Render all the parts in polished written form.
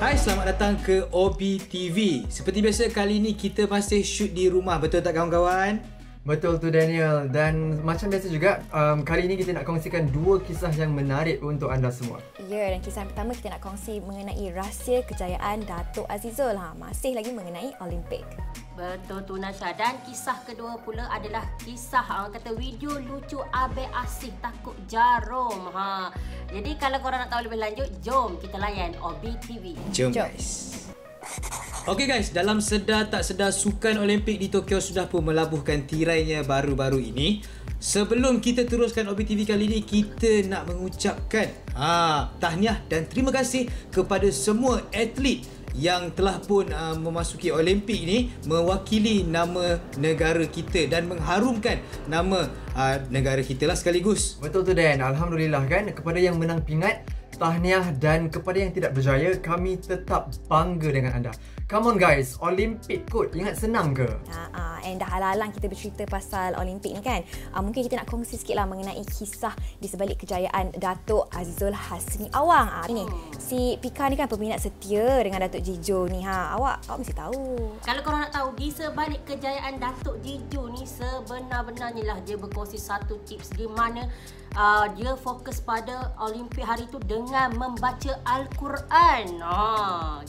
Hai, selamat datang ke OB TV. Seperti biasa, kali ini kita masih shoot di rumah. Betul tak kawan-kawan? Betul tu Daniel. Dan macam biasa juga, kali ini kita nak kongsikan dua kisah yang menarik untuk anda semua. Ya, dan kisah pertama kita nak kongsi mengenai rahsia kejayaan Datuk Azizul. Masih lagi mengenai Olimpik. Betul tu Nasha. Dan kisah kedua pula adalah kisah kata video lucu Abe Asih takut jarum. Jadi kalau korang nak tahu lebih lanjut, jom kita layan OB TV. Jom guys. Okey guys, dalam sedar tak sedar Sukan Olimpik di Tokyo sudah pun melabuhkan tirainya baru-baru ini. Sebelum kita teruskan OB TV kali ini, kita nak mengucapkan tahniah dan terima kasih kepada semua atlet yang telah pun memasuki Olimpik ni, mewakili nama negara kita dan mengharumkan nama negara kita lah sekaligus. Betul tu Dan, Alhamdulillah kan. Kepada yang menang pingat, tahniah, dan kepada yang tidak berjaya, kami tetap bangga dengan anda. Come on guys, Olimpik kot. Ingat senang ke? And dah halang kita bercerita pasal Olimpik ni kan. Mungkin kita nak kongsi sikit lah mengenai kisah di sebalik kejayaan Datuk Azizul Hasni Awang. Ini si Pika ni kan peminat setia dengan Datuk Jijo ni. Awak mesti tahu. Kalau korang nak tahu, di sebalik kejayaan Datuk Jijo ni, sebenar-benarnya lah dia berkongsi satu tips di mana dia fokus pada Olimpik hari tu dengan membaca Al-Quran.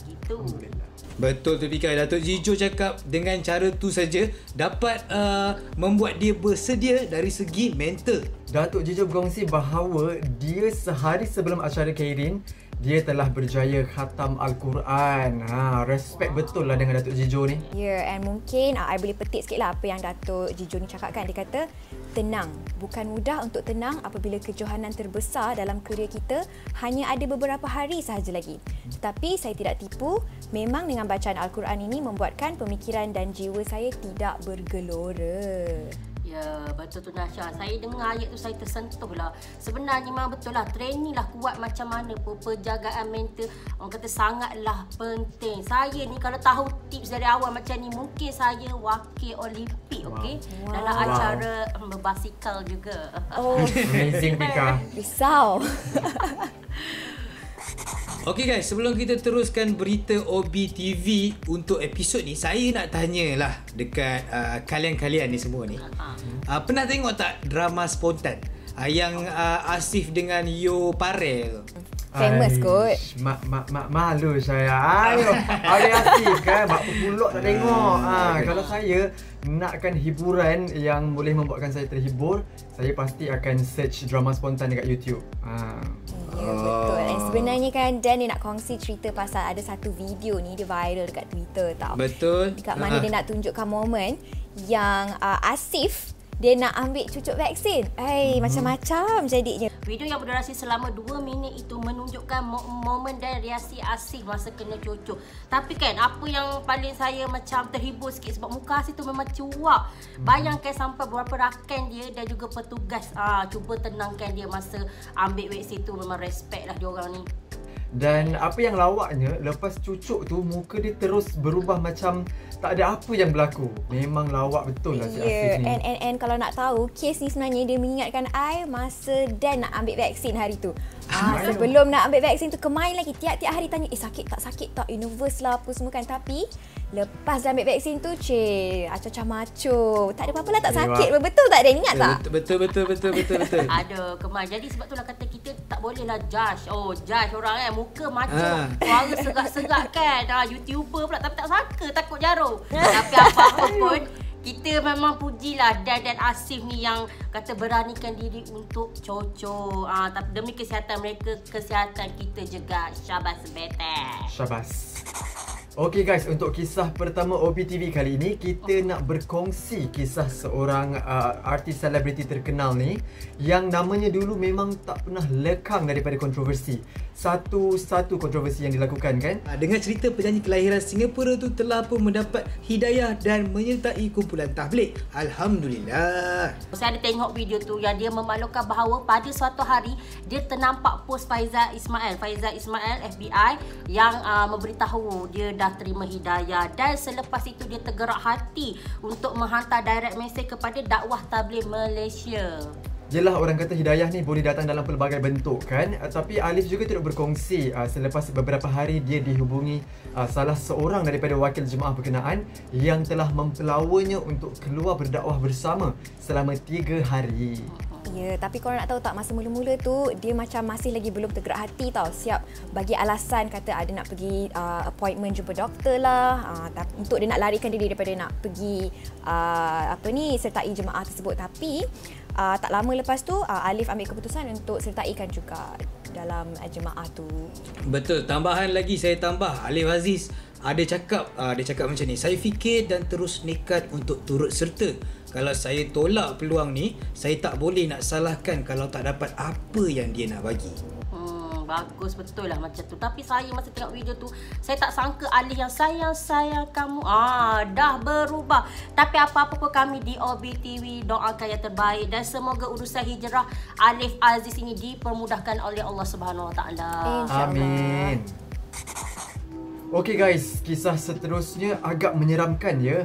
Gitu. Betul tu Pika. Datuk Jijo cakap dengan cara tu saja dapat membuat dia bersedia dari segi mental. Datuk Jijo berkongsi bahawa dia sehari sebelum acara Kairin, dia telah berjaya khatam Al-Quran. Respect betul lah dengan Datuk Jijo ni. Ya, and mungkin I boleh petik sikit lah apa yang Datuk Jijo ni cakap kan. Dia kata, tenang. Bukan mudah untuk tenang apabila kejohanan terbesar dalam kerjaya kita hanya ada beberapa hari sahaja lagi. Tetapi saya tidak tipu, memang dengan bacaan Al-Quran ini membuatkan pemikiran dan jiwa saya tidak bergelora. Ya, betul tu Nasha. Saya dengar ayat tu saya tersentuh lah. Sebenarnya memang betul lah. Training lah kuat macam mana pun. Penjagaan mental, orang kata sangatlah penting. Saya ni kalau tahu tips dari awal macam ni, mungkin saya wakil Olimpik, okey? Dalam acara berbasikal juga. Amazing Pika. Risau. Okey guys, sebelum kita teruskan berita OB TV untuk episod ni, saya nak tanyalah dekat kalian-kalian ni semua ni. Pernah tengok tak drama spontan yang Asif dengan Yo Parel? Famous kot. Malu saya. Ada Asif kan, bak pulak tak tengok. Kalau saya nakkan hiburan yang boleh membuatkan saya terhibur, saya pasti akan search drama spontan dekat YouTube. Ya, betul. Dan sebenarnya kan Dan dia nak kongsi cerita pasal ada satu video ni, dia viral dekat Twitter tau. Betul. Dekat mana dia nak tunjukkan momen yang Asif dia nak ambil cucuk vaksin. Macam-macam jadinya. Video yang berdurasi selama 2 minit itu menunjukkan momen dan reaksi Asih masa kena cucuk. Tapi kan, apa yang paling saya macam terhibur sikit sebab muka Asih tu memang cuak. Bayangkan sampai beberapa rakan dia dan juga petugas cuba tenangkan dia masa ambil vaksin tu. Memang respect lah diorang ni. Dan apa yang lawaknya, lepas cucuk tu muka dia terus berubah macam tak ada apa yang berlaku. Memang lawak betul lah si Asif ni. And kalau nak tahu, kes ni sebenarnya dia mengingatkan I masa Dan nak ambil vaksin hari tu. Sebelum nak ambil vaksin tu, kemain lagi tiap-tiap hari tanya, sakit tak, nervous lah apa semua kan. Tapi lepas dah ambil vaksin tu, acah-acah macho. Tak ada apa-apa lah, tak sakit. Betul tak Dan? Ingat tak? Betul. Ada kemain. Jadi sebab tu lah kata kita tak boleh lah judge. Judge orang kan, muka macho, suara serak-serak kan. YouTuber pula tapi tak sangka takut jarum. Tapi apa-apa pun, kita memang pujilah Dan dan Asif ni yang kata beranikan diri untuk cocok. Tapi demi kesihatan mereka, kesihatan kita juga. Syabas betul. Syabas. Okey guys, untuk kisah pertama OB TV kali ini, kita nak berkongsi kisah seorang artis selebriti terkenal ni yang namanya dulu memang tak pernah lekang daripada kontroversi. Satu kontroversi yang dilakukan kan. Dengan cerita penyanyi kelahiran Singapura tu telah pun mendapat hidayah dan menyertai kumpulan tabligh. Alhamdulillah. Saya ada tengok video tu yang dia memaklumkan bahawa pada suatu hari dia ternampak post Faizal Ismail FBI yang memberitahu dia dah terima hidayah, dan selepas itu dia tergerak hati untuk menghantar direct message kepada dakwah tabligh Malaysia. Yelah, orang kata hidayah ni boleh datang dalam pelbagai bentuk kan. Tapi Alif juga turut berkongsi selepas beberapa hari dia dihubungi salah seorang daripada wakil jemaah berkenaan yang telah mempelawanya untuk keluar berdakwah bersama selama 3 hari. Ya, tapi korang nak tahu tak, masa mula-mula tu dia macam masih lagi belum tergerak hati tau. Siap bagi alasan, kata ada nak pergi appointment jumpa doktor lah, untuk dia nak larikan diri daripada nak pergi sertai jemaah tersebut. Tapi tak lama lepas tu Alif ambil keputusan untuk sertaikan juga dalam jemaah tu. Betul, tambahan lagi saya tambah, Alif Aziz dia cakap macam ni, saya fikir dan terus nekat untuk turut serta. Kalau saya tolak peluang ni, saya tak boleh nak salahkan kalau tak dapat apa yang dia nak bagi. Bagus, betul lah macam tu. Tapi saya masa tengok video tu, saya tak sangka Alif yang sayang kamu dah berubah. Tapi apa-apa pun kami di OBTV doakan yang terbaik dan semoga urusan hijrah Alif Aziz ini dipermudahkan oleh Allah Subhanahu Wa Taala. Amin. Okey guys, kisah seterusnya agak menyeramkan ya.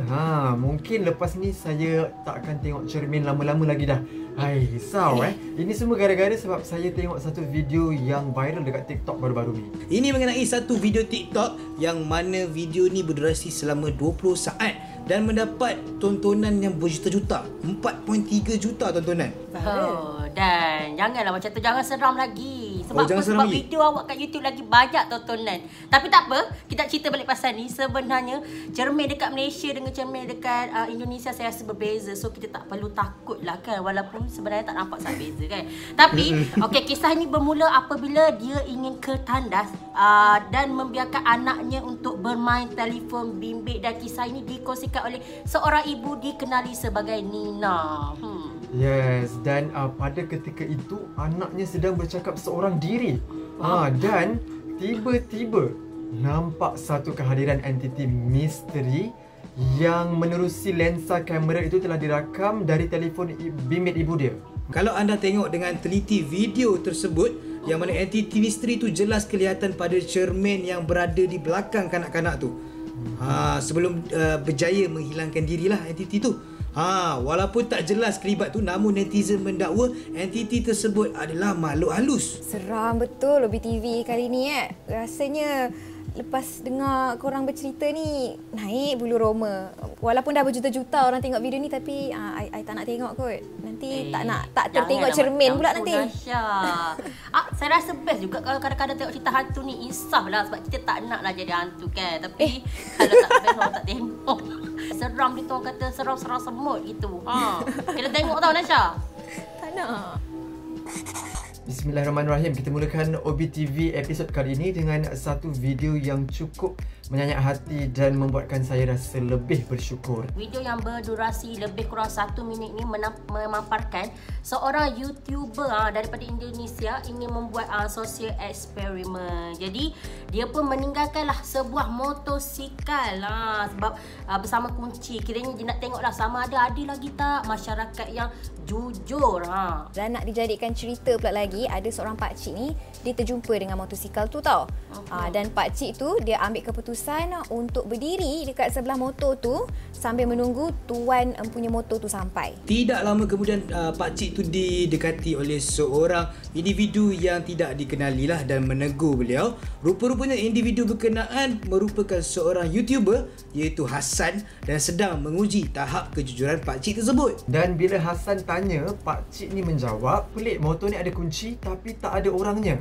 Mungkin lepas ni saya tak akan tengok cermin lama-lama lagi dah. Hai, risau Ini semua gara-gara sebab saya tengok satu video yang viral dekat TikTok baru-baru ni. Ini mengenai satu video TikTok yang mana video ni berdurasi selama 20 saat dan mendapat tontonan yang berjuta-juta. 4.3 juta tontonan. Dan janganlah macam tu, jangan seram lagi. Sebab sebab video awak kat YouTube lagi banyak tontonan. Tapi tak apa, kita cerita balik pasal ni. Sebenarnya cermin dekat Malaysia dengan cermin dekat Indonesia saya rasa berbeza. So kita tak perlu takut lah kan, walaupun sebenarnya tak nampak sangat beza kan. Tapi kisah ni bermula apabila dia ingin ke tandas dan membiarkan anaknya untuk bermain telefon bimbit. Dan kisah ini dikongsikan oleh seorang ibu dikenali sebagai Nina. Yes, dan pada ketika itu anaknya sedang bercakap seorang diri. Dan tiba-tiba nampak satu kehadiran entiti misteri yang menerusi lensa kamera itu telah dirakam dari telefon bimbit ibu dia. Kalau anda tengok dengan teliti video tersebut, yang mana entiti misteri tu jelas kelihatan pada cermin yang berada di belakang kanak-kanak tu. Sebelum berjaya menghilangkan dirilah entiti tu. Walaupun tak jelas kelibat tu, namun netizen mendakwa entiti tersebut adalah makhluk halus. Seram betul OBTV kali ni Rasanya lepas dengar korang bercerita ni, naik bulu roma. Walaupun dah berjuta-juta orang tengok video ni, tapi I tak nak tengok kot. Nanti tak tertengok cermin pula nanti. Saya rasa best juga kalau kadang-kadang tengok cerita hantu ni. Insaf lah, sebab kita tak nak lah jadi hantu kan. Tapi kalau tak best orang tak tengok. Seram dia tu, orang kata seram-seram semut gitu. Kita tengok tau Nasha. Tak nak. Bismillahirrahmanirrahim. Kita mulakan OBTV episod kali ini dengan satu video yang cukup menyanyak hati dan membuatkan saya rasa lebih bersyukur. Video yang berdurasi lebih kurang 1 minit ni memaparkan seorang YouTuber daripada Indonesia ingin membuat social eksperimen. Jadi dia pun meninggalkanlah sebuah motosikal sebab bersama kunci. Kiranya dia nak tengoklah sama ada lagi tak masyarakat yang jujur. Dan nak dijadikan cerita pula lagi, ada seorang pakcik ni dia terjumpa dengan motosikal tu tau. Dan pakcik tu dia ambil keputusan untuk berdiri dekat sebelah motor tu sambil menunggu tuan punya motor tu sampai. Tidak lama kemudian pakcik tu didekati oleh seorang individu yang tidak dikenali lah dan menegur beliau. Rupa-rupanya individu berkenaan merupakan seorang YouTuber iaitu Hassan dan sedang menguji tahap kejujuran pakcik tersebut. Dan bila Hassan tanya, pakcik ni menjawab, pelik, motor ni ada kunci tapi tak ada orangnya.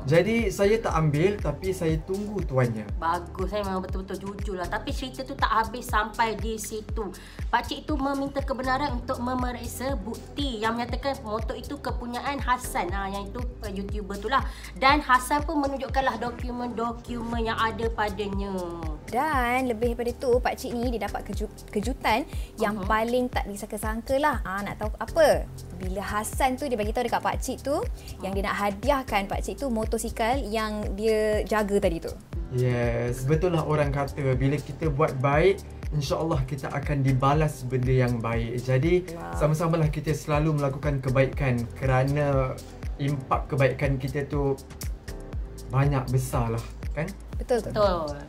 Jadi saya tak ambil tapi saya tunggu tuannya. Bagus, saya memang betul-betul jujur lah. Tapi cerita tu tak habis sampai di situ. Pakcik tu meminta kebenaran untuk memeriksa bukti yang menyatakan motor itu kepunyaan Hassan, yang itu YouTuber tu lah. Dan Hassan pun menunjukkanlah dokumen-dokumen yang ada padanya. Dan lebih daripada tu, pakcik ni dia dapat kejutan yang paling tak disangka-sangka lah. Nak tahu apa? Bila Hassan tu dia bagi tahu dekat pakcik tu yang dia nak hadiahkan pakcik tu motosikal yang dia jaga tadi tu. Yes, betul lah orang kata bila kita buat baik, insya-Allah kita akan dibalas benda yang baik. Jadi sama-samalah kita selalu melakukan kebaikan kerana impak kebaikan kita tu banyak besar lah kan? Betul.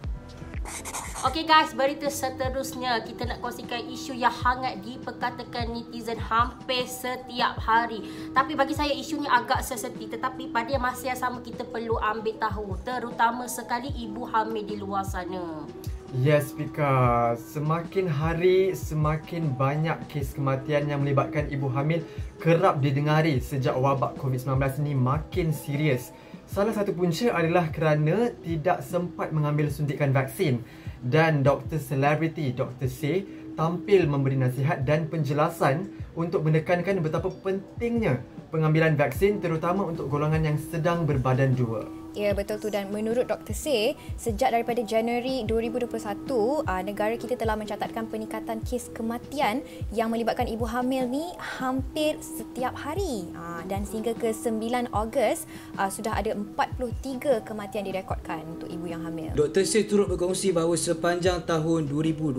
Okey guys, berita seterusnya kita nak kongsikan isu yang hangat diperkatakan netizen hampir setiap hari. Tapi bagi saya isu ni agak seseti, tetapi pada masa yang sama kita perlu ambil tahu, terutama sekali ibu hamil di luar sana. Yes, Pika. Semakin hari, semakin banyak kes kematian yang melibatkan ibu hamil kerap didengari sejak wabak COVID-19 ini makin serius. Salah satu punca adalah kerana tidak sempat mengambil suntikan vaksin. Dan Dr. Celebrity, Dr. C, tampil memberi nasihat dan penjelasan untuk menekankan betapa pentingnya pengambilan vaksin terutama untuk golongan yang sedang berbadan dua. Ya, betul tu. Dan menurut Dr. C, sejak daripada Januari 2021, negara kita telah mencatatkan peningkatan kes kematian yang melibatkan ibu hamil ni hampir setiap hari. Dan sehingga ke 9 Ogos, sudah ada 43 kematian direkodkan untuk ibu yang hamil. Dr. C turut berkongsi bahawa sepanjang tahun 2020,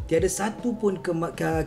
tiada satu pun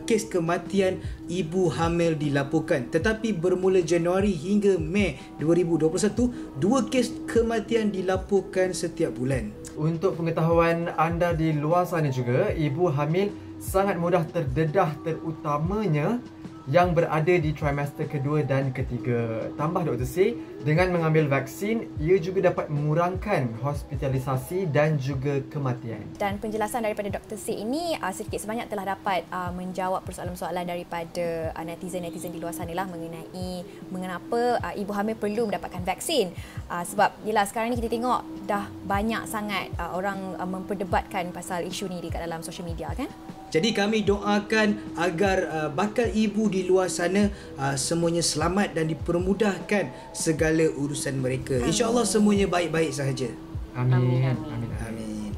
kes kematian ibu hamil dilaporkan. Tetapi bermula Januari hingga Mei 2021, 2 kes kematian dilaporkan setiap bulan. Untuk pengetahuan anda di luar sana juga, ibu hamil sangat mudah terdedah terutamanya yang berada di trimester kedua dan ketiga. Tambah Dr. C, dengan mengambil vaksin, ia juga dapat mengurangkan hospitalisasi dan juga kematian. Dan penjelasan daripada Dr. C ini sedikit sebanyak telah dapat menjawab persoalan-persoalan daripada netizen-netizen di luar sana lah mengenai mengapa ibu hamil perlu mendapatkan vaksin. Sebab yelah, sekarang ni kita tengok dah banyak sangat orang memperdebatkan pasal isu ni dekat dalam social media kan. Jadi kami doakan agar bakal ibu di luar sana semuanya selamat dan dipermudahkan segala urusan mereka. InsyaAllah semuanya baik-baik sahaja. Amin. Amin.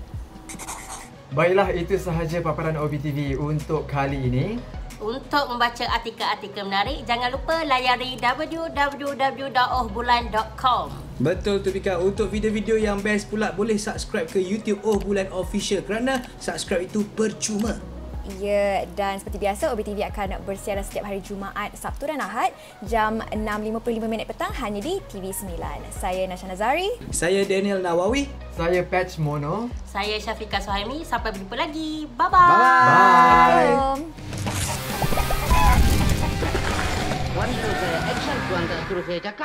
Baiklah, itu sahaja paparan OBTV untuk kali ini. Untuk membaca artikel-artikel menarik, jangan lupa layari www.ohbulan.com. Betul tu Pika. Untuk video-video yang best pula, boleh subscribe ke YouTube Oh Bulan Official kerana subscribe itu percuma. Ya, dan seperti biasa OBTV akan bersiaran setiap hari Jumaat, Sabtu dan Ahad jam 6.55 petang hanya di TV9. Saya Nasha Nazari. Saya Daniel Nawawi. Saya Patch Mono. Saya Syafiqah Suhaimi. Sampai berjumpa lagi. Bye-bye. Bye. Assalamualaikum. Tuan terus saya action, tuan tak suruh saya cakap.